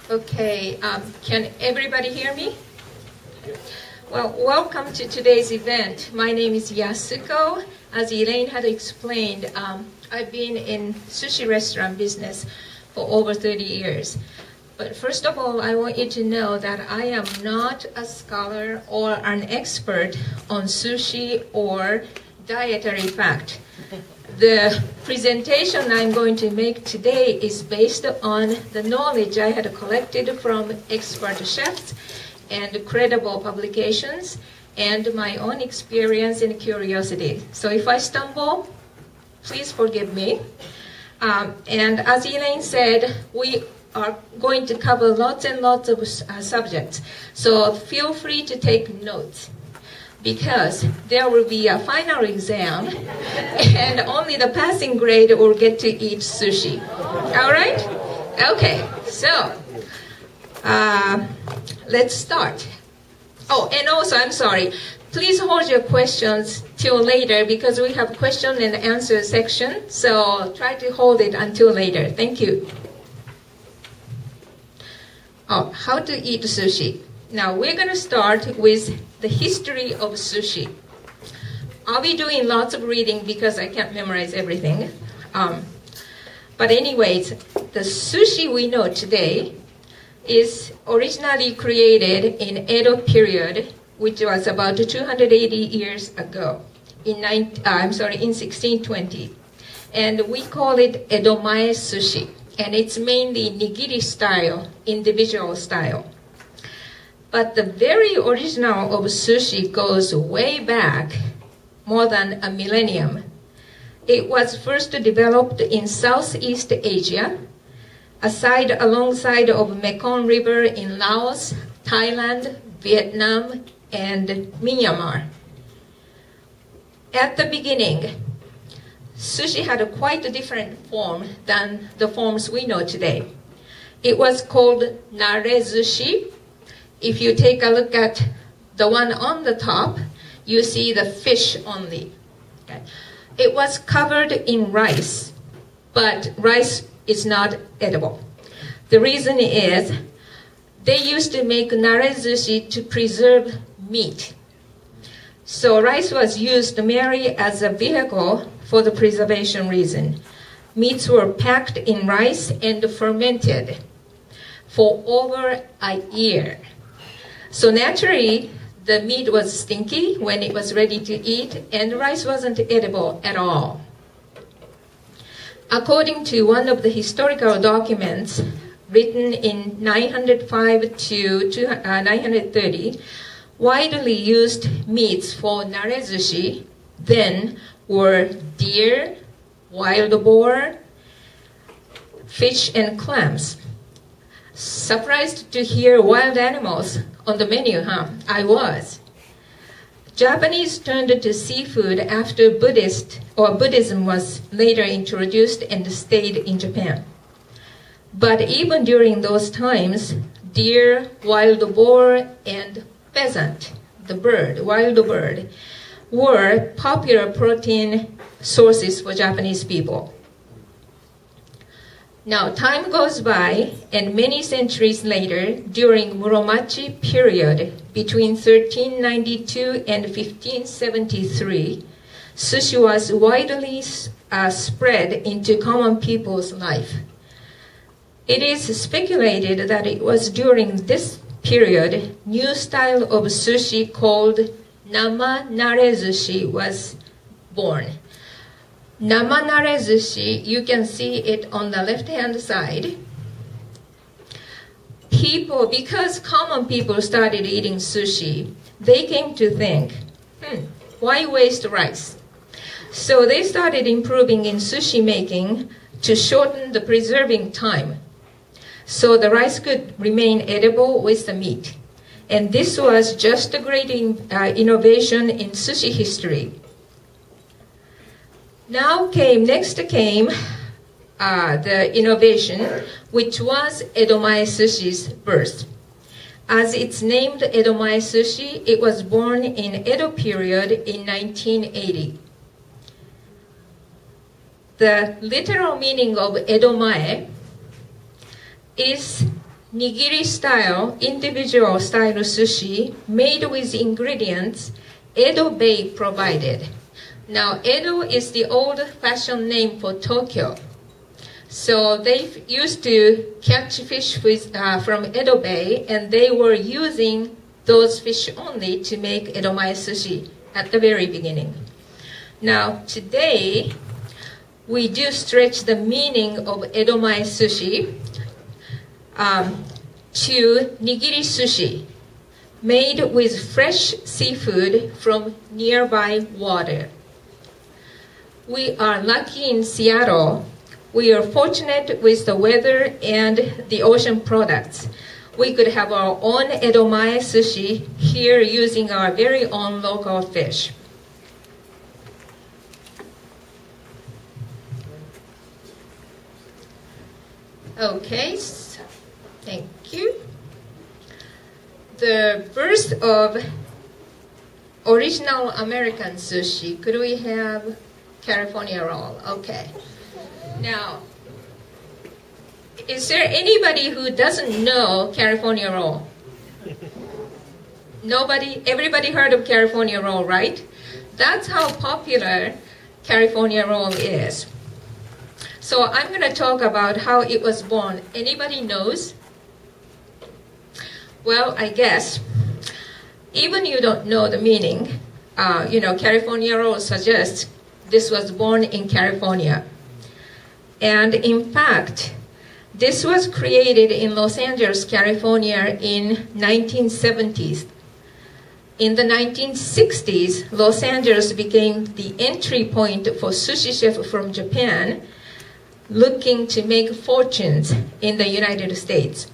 Okay, can everybody hear me? Well, welcome to today's event. My name is Yasuko. As Elaine had explained, I've been in sushi restaurant business for over 30 years. But first of all, I want you to know that I am not a scholar or an expert on sushi or dietary fact. The presentation I'm going to make today is based on the knowledge I had collected from expert chefs and credible publications and my own experience and curiosity. So if I stumble, please forgive me. And as Elaine said, we are going to cover lots and lots of subjects. So feel free to take notes, because there will be a final exam and only the passing grade will get to eat sushi. All right? Okay, so let's start. Oh, and also, I'm sorry, please hold your questions till later because we have question and answer section, so try to hold it until later. Thank you. Oh, how to eat sushi. Now, we're going to start with the history of sushi. I'll be doing lots of reading because I can't memorize everything. But anyways, the sushi we know today is originally created in Edo period, which was about 280 years ago, in 1620. And we call it Edomae sushi. And it's mainly nigiri style, individual style. But the very original of sushi goes way back, more than a millennium. It was first developed in Southeast Asia, alongside of Mekong River in Laos, Thailand, Vietnam, and Myanmar. At the beginning, sushi had a quite a different form than the forms we know today. It was called nare-zushi. If you take a look at the one on the top, you see the fish only. Okay. It was covered in rice, but rice is not edible. The reason is they used to make nare-zushi to preserve meat. So rice was used merely as a vehicle for the preservation reason. Meats were packed in rice and fermented for over a year. So naturally, the meat was stinky when it was ready to eat, and the rice wasn't edible at all. According to one of the historical documents written in 905 to 930, widely used meats for nare-zushi then were deer, wild boar, fish, and clams. Surprised to hear wild animals on the menu, huh? I was. Japanese turned to seafood after Buddhism was later introduced and stayed in Japan. But even during those times, deer, wild boar, and pheasant, wild bird, were popular protein sources for Japanese people. Now, time goes by, and many centuries later, during Muromachi period, between 1392 and 1573, sushi was widely spread into common people's life. It is speculated that it was during this period, new style of sushi called Nama nare-zushi was born. Nama nare-zushi, you can see it on the left-hand side. Because common people started eating sushi, they came to think, why waste rice? So they started improving in sushi making to shorten the preserving time, so the rice could remain edible with the meat. And this was just a great innovation in sushi history. Next came the innovation, which was Edomae sushi's birth. As it's named Edomae sushi, it was born in Edo period in 1980. The literal meaning of Edomae is nigiri style, individual style sushi made with ingredients Edo Bay provided. Now, Edo is the old-fashioned name for Tokyo. So they used to catch fish from Edo Bay, and they were using those fish only to make edomae sushi at the very beginning. Now, today, we do stretch the meaning of edomae sushi to nigiri sushi, made with fresh seafood from nearby water. We are lucky in Seattle. We are fortunate with the weather and the ocean products. We could have our own edomae sushi here using our very own local fish. Okay, thank you. The birth of original American sushi. Could we have California roll? Okay. Now, is there anybody who doesn't know California roll? Nobody? Everybody heard of California roll, right? That's how popular California roll is. So I'm going to talk about how it was born. Anybody knows? Well, I guess, even you don't know the meaning, California roll suggests this was born in California. And in fact, this was created in Los Angeles, California in 1970s. In the 1960s, Los Angeles became the entry point for sushi chefs from Japan looking to make fortunes in the United States.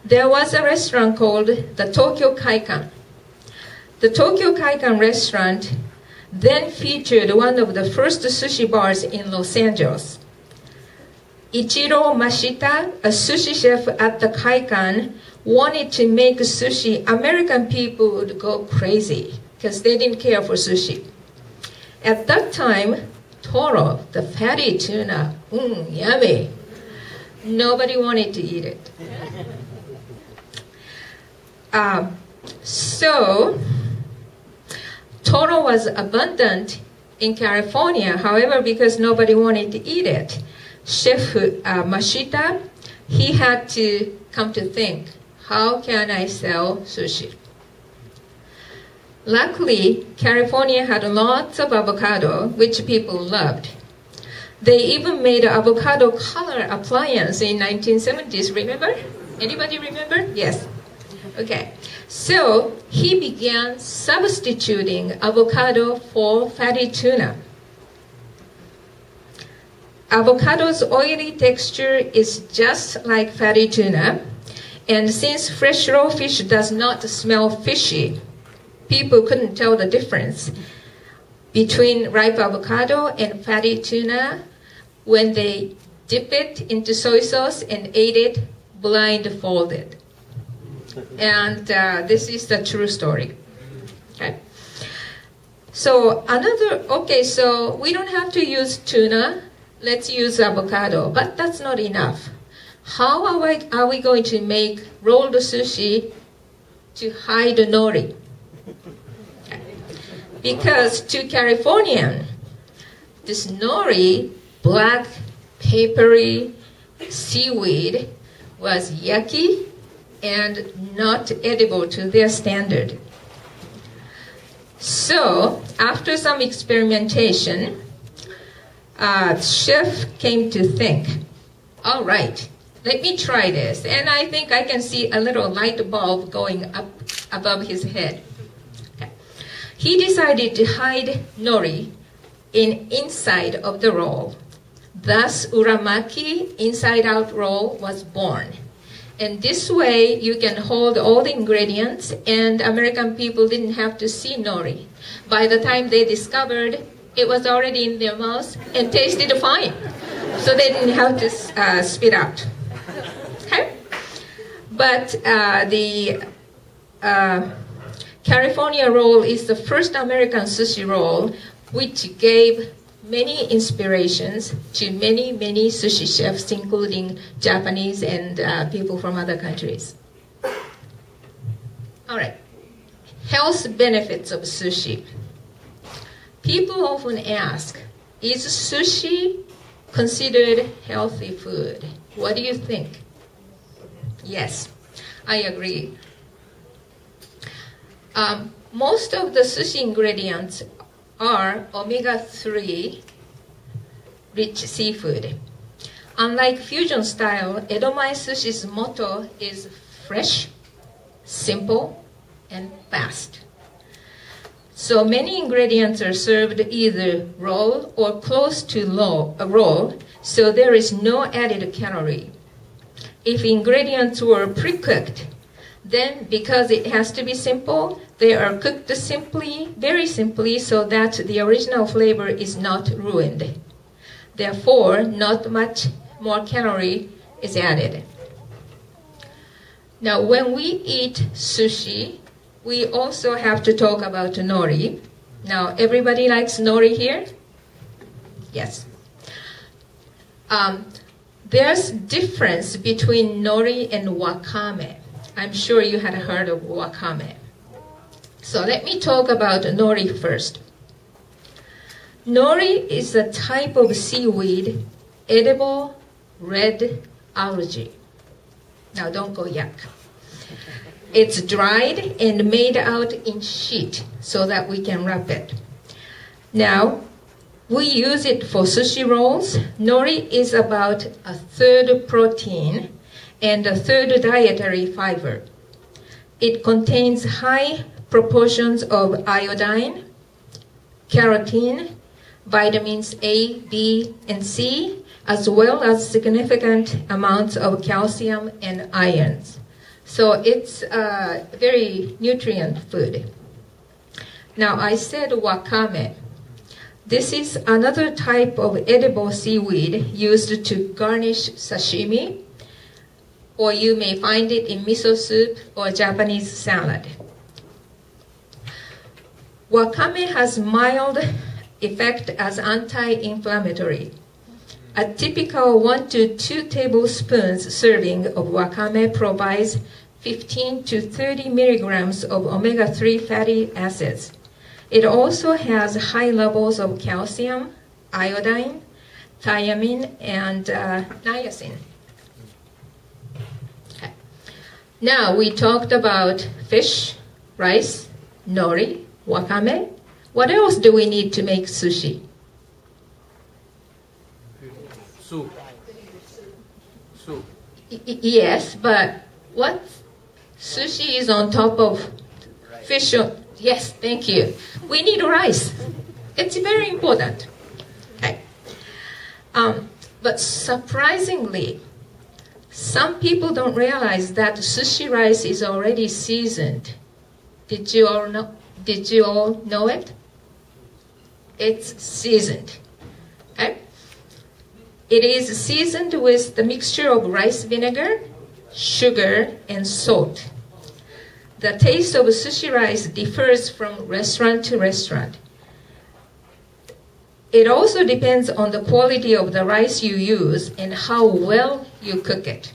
There was a restaurant called the Tokyo Kaikan. The Tokyo Kaikan restaurant then featured one of the first sushi bars in Los Angeles. Ichiro Mashita, a sushi chef at the Kaikan, wanted to make sushi. American people would go crazy because they didn't care for sushi. At that time, toro, the fatty tuna, yummy. Nobody wanted to eat it. So, toro was abundant in California. However, because nobody wanted to eat it, Chef Mashita, he had to come to think, how can I sell sushi? Luckily, California had lots of avocado, which people loved. They even made an avocado color appliance in 1970s, remember? Anybody remember? Yes. Okay. So he began substituting avocado for fatty tuna. Avocado's oily texture is just like fatty tuna, and since fresh raw fish does not smell fishy, people couldn't tell the difference between ripe avocado and fatty tuna when they dip it into soy sauce and ate it blindfolded. And this is the true story. Okay. So so we don't have to use tuna. Let's use avocado, but that's not enough. How are we going to make rolled sushi to hide the nori? Okay. Because to Californian, this nori, black, papery seaweed, was yucky and not edible to their standard. So, after some experimentation, chef came to think, all right, let me try this. And I think I can see a little light bulb going up above his head. Okay. He decided to hide nori inside of the roll. Thus, uramaki, inside-out roll, was born. And this way, you can hold all the ingredients, and American people didn't have to see nori. By the time they discovered, it was already in their mouths and tasted fine. So they didn't have to spit out. Okay? But the California roll is the first American sushi roll which gave many inspirations to many sushi chefs, including Japanese and people from other countries. All right, health benefits of sushi. People often ask, is sushi considered healthy food? What do you think? Yes, I agree. Most of the sushi ingredients are omega-3 rich seafood. Unlike fusion style, Edomae Sushi's motto is fresh, simple, and fast. So many ingredients are served either raw or close to raw, so there is no added calorie. If ingredients were pre-cooked, then because it has to be simple, they are cooked simply, very simply, so that the original flavor is not ruined. Therefore, not much more calorie is added. Now, when we eat sushi, we also have to talk about nori. Now, everybody likes nori here? Yes. There's difference between nori and wakame. I'm sure you had heard of wakame. So let me talk about nori first. Nori is a type of seaweed, edible red algae. Now don't go yuck. It's dried and made out in sheet so that we can wrap it. Now, we use it for sushi rolls. Nori is about a third protein and a third dietary fiber. It contains high proportions of iodine, carotene, vitamins A, B, and C, as well as significant amounts of calcium and ions. So it's a very nutrient food. Now I said wakame. This is another type of edible seaweed used to garnish sashimi, or you may find it in miso soup or Japanese salad. Wakame has mild effect as anti-inflammatory. A typical 1 to 2 tablespoons serving of wakame provides 15 to 30 milligrams of omega-3 fatty acids. It also has high levels of calcium, iodine, thiamine, and niacin. Okay. Now we talked about fish, rice, nori, wakame. What else do we need to make sushi? Soup. Yes, but what? Sushi is on top of fish. Yes, thank you. We need rice. It's very important. Okay. But surprisingly, some people don't realize that sushi rice is already seasoned. Did you all know it? It's seasoned. Okay? It is seasoned with the mixture of rice vinegar, sugar, and salt. The taste of sushi rice differs from restaurant to restaurant. It also depends on the quality of the rice you use and how well you cook it.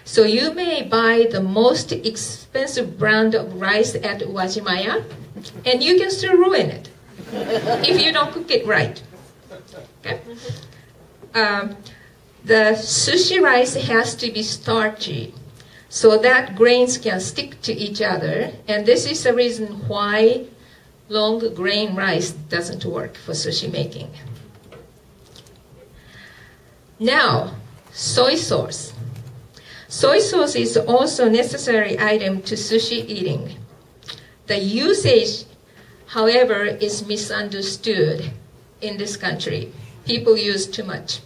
So you may buy the most expensive brand of rice at Wajimaya, and you can still ruin it if you don't cook it right. Okay? The sushi rice has to be starchy so that grains can stick to each other, and this is the reason why long grain rice doesn't work for sushi making. Now, soy sauce. Soy sauce is also a necessary item to sushi eating. The usage, however, is misunderstood in this country. People use too much.